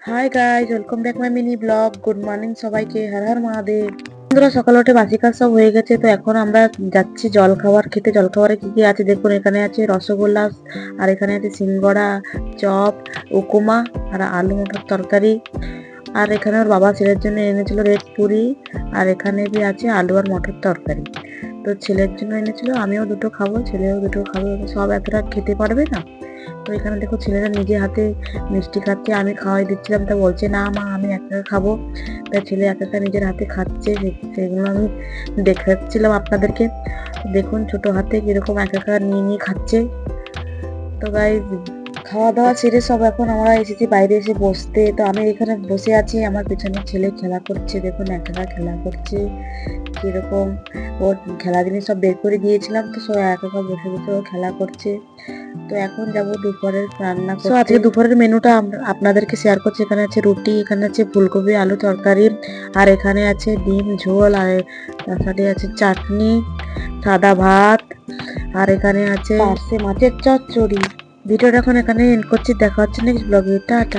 Hi guys, welcome back my mini blog. Good morning সবাইকে, হর হর মহাদেব। বন্ধুরা, সকালে উঠে বাসি কাজ সব হয়ে গেছে। তো এখন আমরা যাচ্ছি জল খাবার খেতে। জল খাবারে কি কি আছে দেখুন। এখানে আছে রসগোল্লা, আর এখানে আছে সিঙ্গড়া, চপ, উপমা, আর আলু মটর তরকারি। আর এখানে ওর বাবা ছেলের জন্য এনেছিল রেড পুরি, আর এখানে যে আছে আলু আর মটর তরকারি। তো ছেলের জন্য এনেছিল, আমিও দুটো খাবো, ছেলেও দুটো খাবো। সব এতটা খেতে পারবে না। তো এখানে দেখো ছেলেরা নিজে হাতে মিষ্টি খাচ্ছে, আমি খাওয়াই দিচ্ছিলাম। তা বলছে না মা, আমি একা খাবো। তা ছেলে একা নিজের হাতে খাচ্ছে, সেগুলো আমি দেখাচ্ছিলাম আপনাদেরকে। দেখুন ছোট হাতে কিরকম একা নিয়ে নিয়ে খাচ্ছে। তো গাইস, খাওয়া দাওয়া সেরে সব এখন আমরা এসেছি বাইরে এসে বসতে। তো আমি এখানে বসে আছি, আমার পেছনে ছেলে খেলা করছে। দেখুন একা খেলা করছে কিরকম। ওর খেলা জিনিস সব বের করে দিয়েছিলাম, তো সব একা বসে বসে ও খেলা করছে। তো এখন যাব দুপুরের রান্না করতে। আজকে দুপুরের মেনুটা আপনাদেরকে শেয়ার করছি। এখানে আছে রুটি, এখানে আছে ফুলকপি আলু তরকারি, আর এখানে আছে ডিম ঝোল, আর তার সাথে আছে চাটনি, সাদা ভাত, আর এখানে আছে পার্শে মাছের চচ্চড়ি। ভিডিওটা এখন এখানে এন্ড করছি। দেখা হচ্ছে নেক্সট ব্লগে। টাটা।